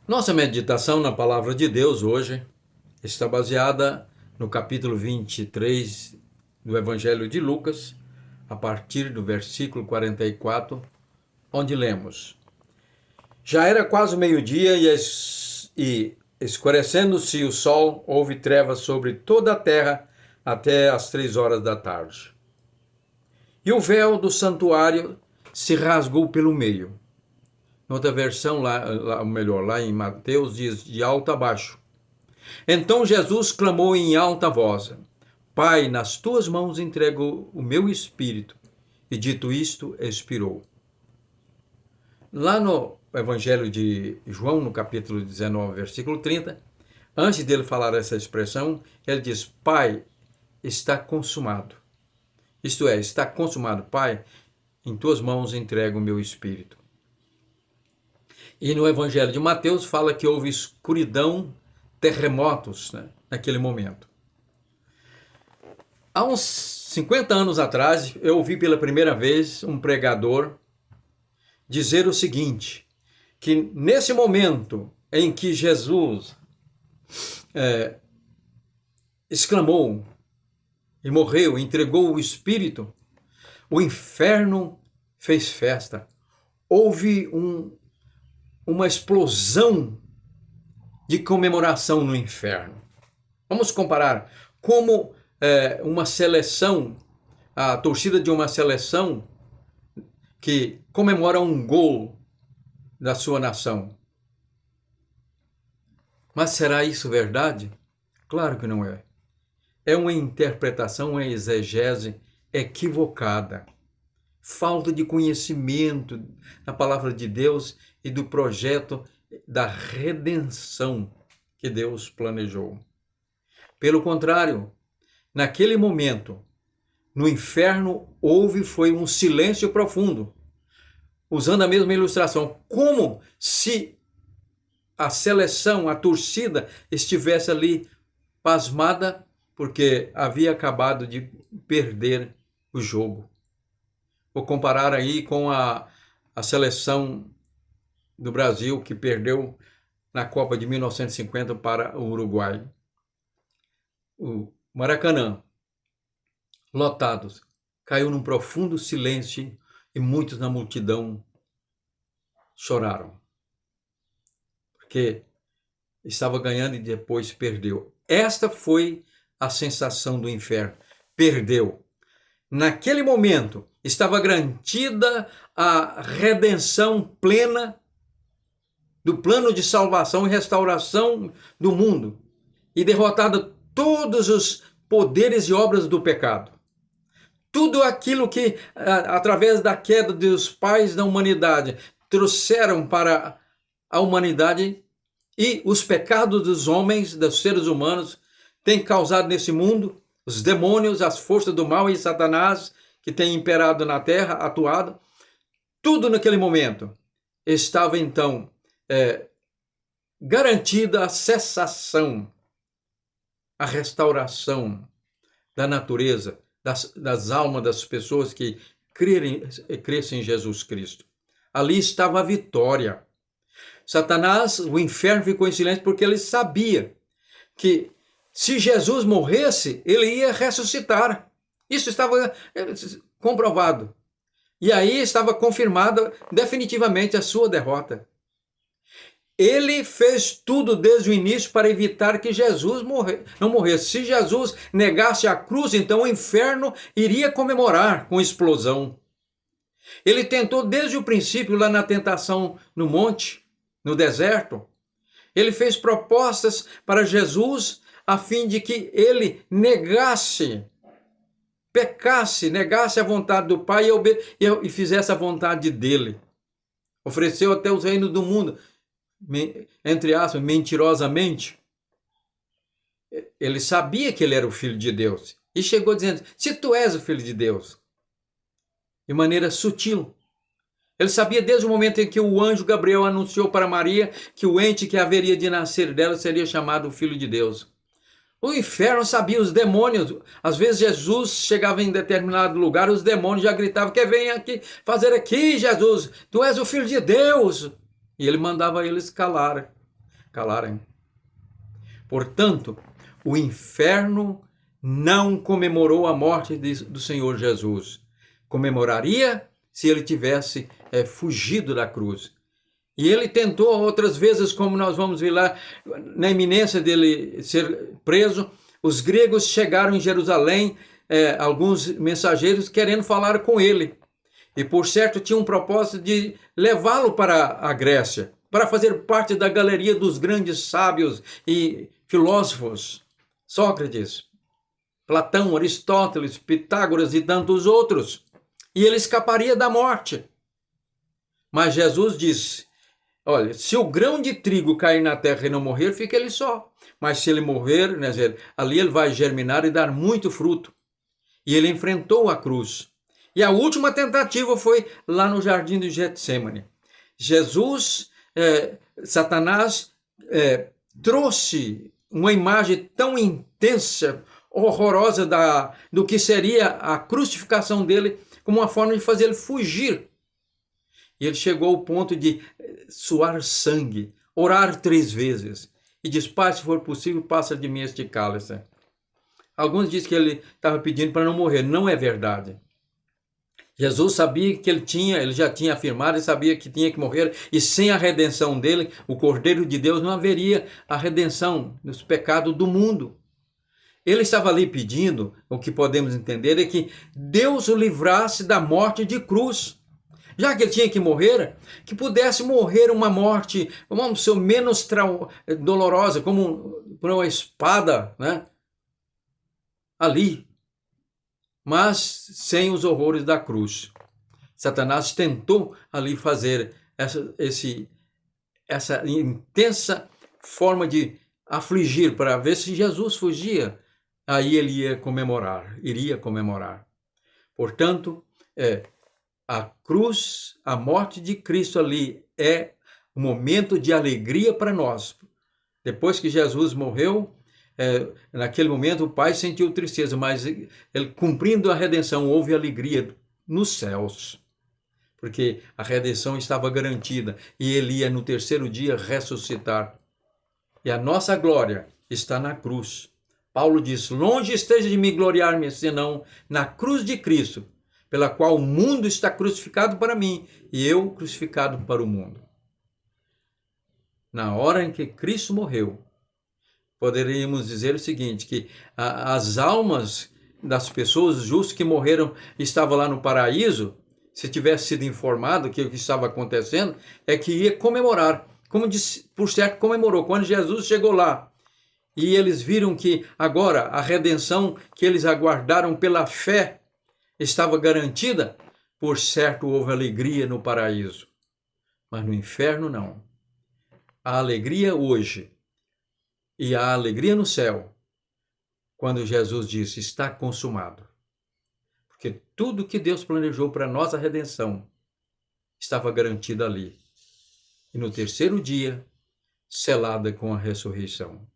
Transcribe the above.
Nossa meditação na palavra de Deus hoje está baseada no capítulo 23 do Evangelho de Lucas, a partir do versículo 44, onde lemos: Já era quase o meio-dia e escurecendo-se o sol, houve trevas sobre toda a terra até às 3 horas da tarde. E o véu do santuário se rasgou pelo meio. Outra versão, lá em Mateus, diz de alto a baixo. Então Jesus clamou em alta voz: Pai, nas tuas mãos entrego o meu espírito. E dito isto, expirou. Lá no Evangelho de João, no capítulo 19, versículo 30, antes dele falar essa expressão, ele diz: Pai, está consumado. Isto é, está consumado. Pai, em tuas mãos entrego o meu espírito. E no Evangelho de Mateus fala que houve escuridão, terremotos, né, naquele momento. Há uns 50 anos atrás, eu ouvi pela primeira vez um pregador dizer o seguinte, que nesse momento em que Jesus exclamou e morreu, entregou o Espírito, o inferno fez festa. Houve uma explosão de comemoração no inferno. Vamos comparar como uma seleção, a torcida de uma seleção que comemora um gol da sua nação. Mas será isso verdade? Claro que não é. É uma interpretação, uma exegese equivocada. Falta de conhecimento da palavra de Deus e do projeto da redenção que Deus planejou. Pelo contrário, naquele momento, no inferno foi um silêncio profundo, usando a mesma ilustração, como se a seleção, a torcida, estivesse ali pasmada porque havia acabado de perder o jogo. Vou comparar aí com a seleção do Brasil que perdeu na Copa de 1950 para o Uruguai. O Maracanã, lotados, caiu num profundo silêncio e muitos na multidão choraram. Porque estava ganhando e depois perdeu. Esta foi a sensação do inferno. Perdeu. Naquele momento, estava garantida a redenção plena do plano de salvação e restauração do mundo e derrotada todos os poderes e obras do pecado. Tudo aquilo que, através da queda dos pais da humanidade, trouxeram para a humanidade e os pecados dos homens, dos seres humanos, têm causado nesse mundo, os demônios, as forças do mal e Satanás, que tem imperado na terra, atuado, tudo naquele momento estava então garantida a cessação, a restauração da natureza, das almas das pessoas que crescem em Jesus Cristo. Ali estava a vitória. Satanás, o inferno ficou em silêncio porque ele sabia que se Jesus morresse, ele ia ressuscitar. Isso estava comprovado. E aí estava confirmada definitivamente a sua derrota. Ele fez tudo desde o início para evitar que Jesus não morresse. Se Jesus negasse a cruz, então o inferno iria comemorar com explosão. Ele tentou desde o princípio, lá na tentação no monte, no deserto. Ele fez propostas para Jesus a fim de que ele negasse, pecasse, negasse a vontade do Pai e fizesse a vontade dele. Ofereceu até os reinos do mundo, entre aspas, mentirosamente. Ele sabia que ele era o Filho de Deus e chegou dizendo: se tu és o Filho de Deus, de maneira sutil. Ele sabia desde o momento em que o anjo Gabriel anunciou para Maria que o ente que haveria de nascer dela seria chamado o Filho de Deus. O inferno sabia, os demônios. Às vezes Jesus chegava em determinado lugar, os demônios já gritavam: que vem aqui fazer aqui, Jesus? Tu és o Filho de Deus. E ele mandava eles calar. calarem. Portanto, o inferno não comemorou a morte do Senhor Jesus. Comemoraria se ele tivesse fugido da cruz. E ele tentou outras vezes, como nós vamos ver lá, na iminência dele ser preso, os gregos chegaram em Jerusalém, alguns mensageiros querendo falar com ele. E por certo tinham um propósito de levá-lo para a Grécia, para fazer parte da galeria dos grandes sábios e filósofos, Sócrates, Platão, Aristóteles, Pitágoras e tantos outros. E ele escaparia da morte. Mas Jesus disse: olha, se o grão de trigo cair na terra e não morrer, fica ele só. Mas se ele morrer, ali ele vai germinar e dar muito fruto. E ele enfrentou a cruz. E a última tentativa foi lá no jardim do Getsêmani. Satanás trouxe uma imagem tão intensa, horrorosa do que seria a crucificação dele, como uma forma de fazer ele fugir. E ele chegou ao ponto de suar sangue, orar 3 vezes. E diz: Pai, se for possível, passa de mim este cálice. Alguns dizem que ele estava pedindo para não morrer. Não é verdade. Jesus sabia que ele já tinha afirmado e sabia que tinha que morrer. E sem a redenção dele, o Cordeiro de Deus, não haveria a redenção dos pecados do mundo. Ele estava ali pedindo, o que podemos entender é que Deus o livrasse da morte de cruz. Já que ele tinha que morrer, que pudesse morrer uma morte, vamos dizer, menos dolorosa, como por uma espada, né? Ali, mas sem os horrores da cruz. Satanás tentou ali fazer essa intensa forma de afligir para ver se Jesus fugia. Aí ele iria comemorar. Portanto, a cruz, a morte de Cristo ali é um momento de alegria para nós. Depois que Jesus morreu, naquele momento o Pai sentiu tristeza, mas ele, cumprindo a redenção, houve alegria nos céus, porque a redenção estava garantida e ele ia no 3º dia ressuscitar. E a nossa glória está na cruz. Paulo diz: longe esteja de me gloriar-me, senão na cruz de Cristo, pela qual o mundo está crucificado para mim e eu crucificado para o mundo. Na hora em que Cristo morreu, poderíamos dizer o seguinte, que as almas das pessoas justas que morreram estavam lá no paraíso, se tivesse sido informado que o que estava acontecendo, é que ia comemorar, como por certo comemorou, quando Jesus chegou lá. E eles viram que agora a redenção que eles aguardaram pela fé estava garantida, por certo houve alegria no paraíso. Mas no inferno não. A alegria hoje e a alegria no céu, quando Jesus disse: está consumado. Porque tudo que Deus planejou para a nossa redenção estava garantido ali. E no 3º dia, selada com a ressurreição.